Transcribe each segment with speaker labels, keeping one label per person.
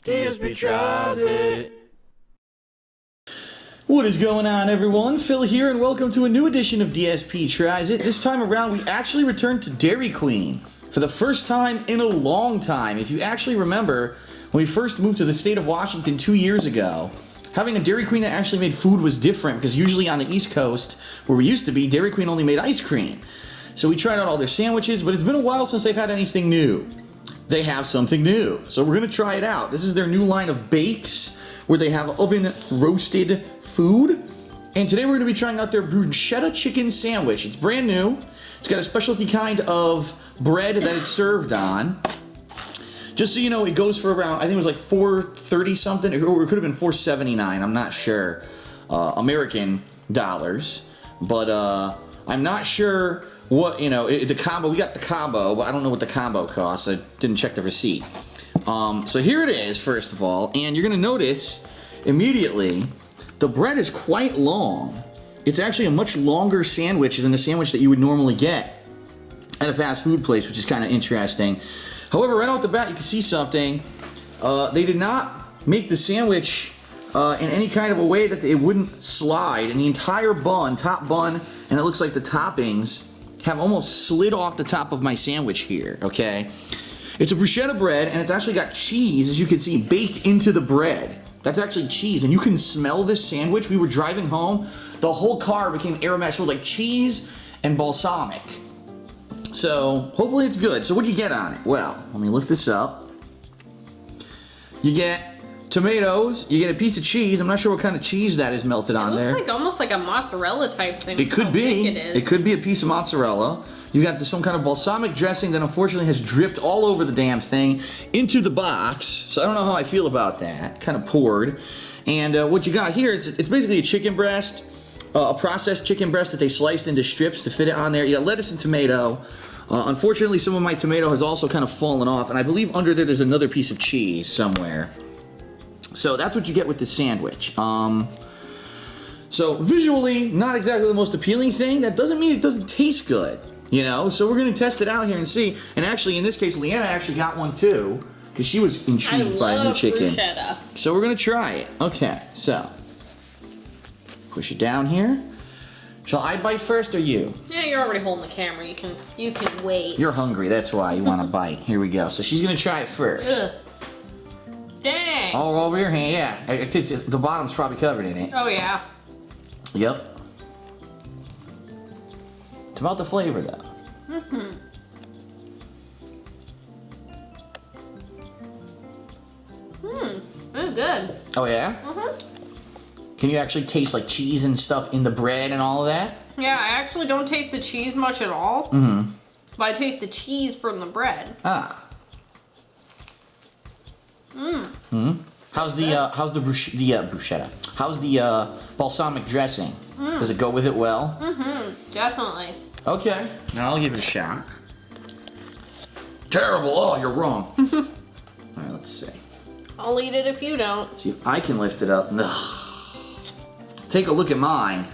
Speaker 1: DSP tries it.
Speaker 2: What is going on, everyone? Phil here, and welcome to a new edition of DSP Tries It. This time around, we actually returned to Dairy Queen for the first time in a long time. If you actually remember, when we first moved to the state of Washington 2 years ago, having a Dairy Queen that actually made food was different, because usually on the East Coast, where we used to be, Dairy Queen only made ice cream. So we tried out all their sandwiches, but it's been a while since they've had anything new. They have something new, so we're going to try it out. This is their new line of bakes, where they have oven roasted food. And today we're going to be trying out their Bruschetta chicken sandwich. It's brand new. It's got a specialty kind of bread that it's served on. Just so you know, it goes for around, I think it was like $4.30 something, or it could have been $4.79, I'm not sure, American dollars. But I'm not sure what, the combo, we got the combo, but I don't know what the combo costs. I didn't check the receipt. So here it is, first of all, and you're gonna notice immediately the bread is quite long. It's actually a much longer sandwich than the sandwich that you would normally get at a fast food place, which is kind of interesting. However, right off the bat, you can see something. They did not make the sandwich in any kind of a way that it wouldn't slide, and the entire bun, top bun, and it looks like the toppings have almost slid off the top of my sandwich here, okay? It's a bruschetta bread, and it's actually got cheese, as you can see, baked into the bread. That's actually cheese, and you can smell this sandwich. We were driving home. The whole car became aromatic, smelled like cheese and balsamic. So, hopefully it's good. So what do you get on it? Well, let me lift this up. You get tomatoes, you get a piece of cheese. I'm not sure what kind of cheese that is melted on there.
Speaker 3: It looks like almost like a mozzarella type thing.
Speaker 2: It could be.
Speaker 3: It
Speaker 2: could be a piece of mozzarella. You got some kind of balsamic dressing that unfortunately has dripped all over the damn thing into the box. So I don't know how I feel about that. Kind of poured. And what you got here is it's basically a chicken breast, a processed chicken breast that they sliced into strips to fit it on there. You got lettuce and tomato. Unfortunately, some of my tomato has also kind of fallen off, and I believe under there's another piece of cheese somewhere. So that's what you get with this sandwich. So visually, not exactly the most appealing thing. That doesn't mean it doesn't taste good. So we're gonna test it out here and see. And actually, in this case, Leanna actually got one too, because she was intrigued by the new chicken.
Speaker 3: Bruschetta.
Speaker 2: So we're gonna try it. Okay, so push it down here. Shall I bite first or you?
Speaker 3: Yeah, you're already holding the camera. You can wait.
Speaker 2: You're hungry, that's why you want to bite. Here we go. So she's gonna try it first.
Speaker 3: Ugh. Dang.
Speaker 2: All over your hand, yeah. The bottom's probably covered in it.
Speaker 3: Oh yeah.
Speaker 2: Yep. It's about the flavor, though.
Speaker 3: Very good.
Speaker 2: Oh, yeah? Can you actually taste, like, cheese and stuff in the bread and all of that?
Speaker 3: Yeah, I actually don't taste the cheese much at all. But I taste the cheese from the bread.
Speaker 2: Ah. How's the bruschetta? How's the balsamic dressing? Does it go with it well?
Speaker 3: Definitely.
Speaker 2: Okay. Now I'll give it a shot. Terrible. Oh, you're wrong. All right, let's see.
Speaker 3: I'll eat it if you don't.
Speaker 2: See if I can lift it up. Take a look at mine.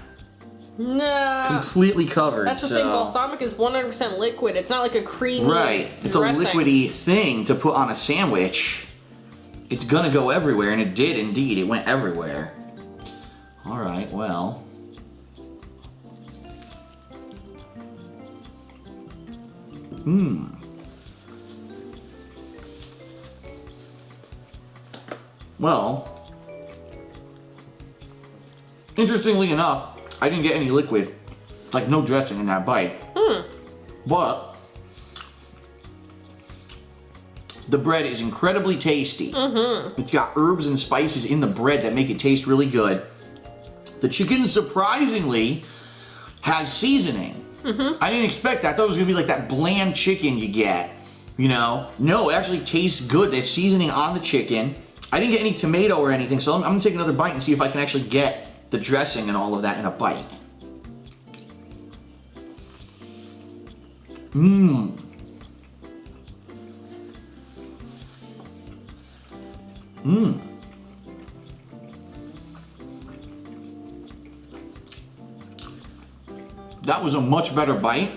Speaker 3: No.
Speaker 2: Completely covered.
Speaker 3: That's the thing. Balsamic is 100% liquid. It's not like a creamy
Speaker 2: It's
Speaker 3: dressing.
Speaker 2: a liquidy thing to put on a sandwich. It's gonna go everywhere, and it did indeed. It went everywhere. All right, well. Well, interestingly enough, I didn't get any liquid, like no dressing in that bite. But the bread is incredibly tasty. It's got herbs and spices in the bread that make it taste really good. The chicken, surprisingly, has seasoning. I didn't expect that. I thought it was gonna be like that bland chicken you get, No, it actually tastes good. There's seasoning on the chicken. I didn't get any tomato or anything, so I'm gonna take another bite and see if I can actually get the dressing and all of that in a bite. That was a much better bite.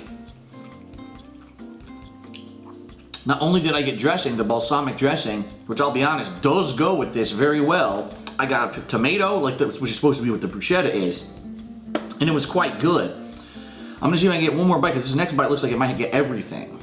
Speaker 2: Not only did I get dressing, the balsamic dressing, which I'll be honest, does go with this very well. I got a tomato, which is supposed to be what the bruschetta is. And it was quite good. I'm gonna see if I can get one more bite, because this next bite looks like it might get everything.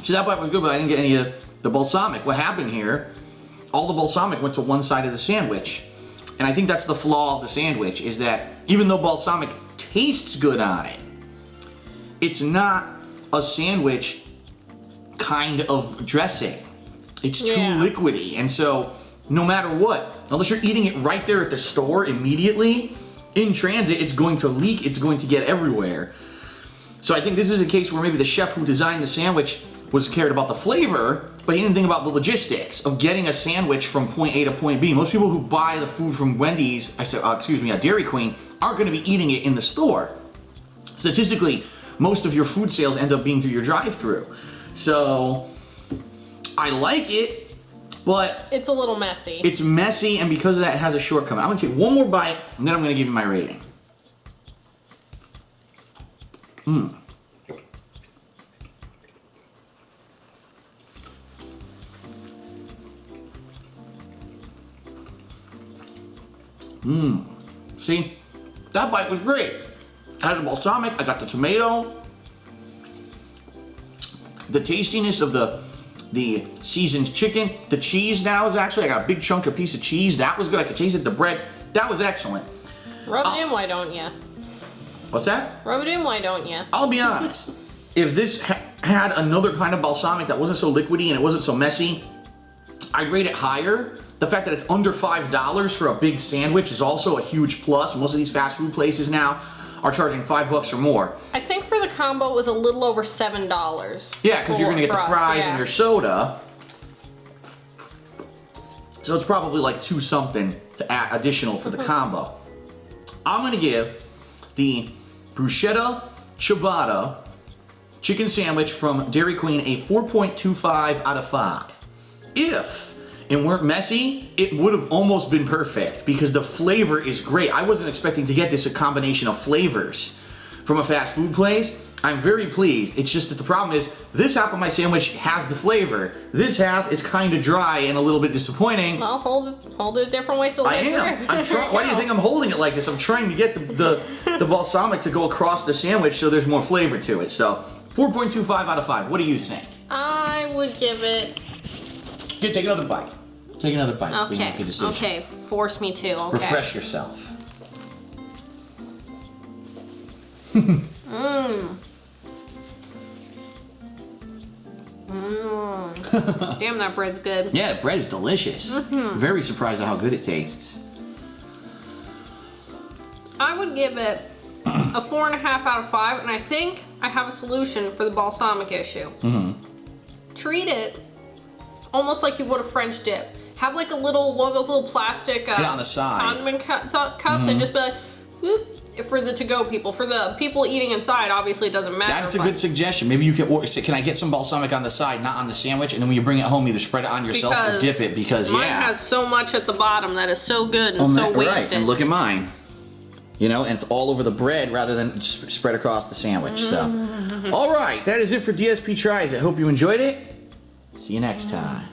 Speaker 2: See, that bite was good, but I didn't get any of the balsamic. What happened here, all the balsamic went to one side of the sandwich. And I think that's the flaw of the sandwich, is that even though balsamic tastes good on it, it's not a sandwich kind of dressing. It's too liquidy. And so, no matter what, unless you're eating it right there at the store immediately, in transit, it's going to leak, it's going to get everywhere. So I think this is a case where maybe the chef who designed the sandwich was cared about the flavor, but he didn't think about the logistics of getting a sandwich from point A to point B. Most people who buy the food from Wendy's, Dairy Queen, aren't going to be eating it in the store. Statistically, most of your food sales end up being through your drive-thru. So, I like it, but
Speaker 3: it's a little messy.
Speaker 2: It's messy, and because of that, it has a shortcoming. I'm going to take one more bite, and then I'm going to give you my rating. See, that bite was great. I had the balsamic, I got the tomato. The tastiness of the seasoned chicken. The cheese now is actually, I got a big chunk of piece of cheese. That was good, I could taste it. The bread, that was excellent.
Speaker 3: Rub it in, why don't ya?
Speaker 2: What's that?
Speaker 3: Rub it in, why don't ya?
Speaker 2: I'll be honest. If this had another kind of balsamic that wasn't so liquidy and it wasn't so messy, I'd rate it higher. The fact that it's under $5 for a big sandwich is also a huge plus. Most of these fast food places now are charging $5 or more.
Speaker 3: I think for the combo it was a little over $7.
Speaker 2: Yeah, because you're gonna get the fries and your soda. So it's probably like $2 something to add additional for the combo. I'm gonna give the bruschetta ciabatta chicken sandwich from Dairy Queen a 4.25 out of 5. If it weren't messy, it would have almost been perfect because the flavor is great. I wasn't expecting to get this a combination of flavors from a fast food place. I'm very pleased. It's just that the problem is this half of my sandwich has the flavor. This half is kind of dry and a little bit disappointing.
Speaker 3: Well, hold it a different way so
Speaker 2: I am. I'm trying. Why do you think I'm holding it like this? I'm trying to get the balsamic to go across the sandwich so there's more flavor to it. So 4.25 out of 5. What do you think?
Speaker 3: I would give it.
Speaker 2: Here, take another bite. Take another bite.
Speaker 3: Okay. Okay. Force me to. Okay.
Speaker 2: Refresh yourself.
Speaker 3: Damn, that bread's good.
Speaker 2: Yeah, the bread is delicious. Very surprised at how good it tastes.
Speaker 3: I would give it a 4.5 out of 5, and I think I have a solution for the balsamic issue. Treat it almost like you would a French dip. Have like one of those little plastic
Speaker 2: on the side
Speaker 3: condiment cups, and just be like, whoop, for the to-go people. For the people eating inside, obviously it doesn't matter.
Speaker 2: That's a good suggestion. Maybe you can order. Can I get some balsamic on the side, not on the sandwich, and then when you bring it home, either spread it on yourself or dip it. Because
Speaker 3: mine has so much at the bottom that is so good and so wasted.
Speaker 2: Right. And look at mine. You know, and it's all over the bread rather than just spread across the sandwich. So, all right, that is it for DSP Tries. I hope you enjoyed it. See you next time.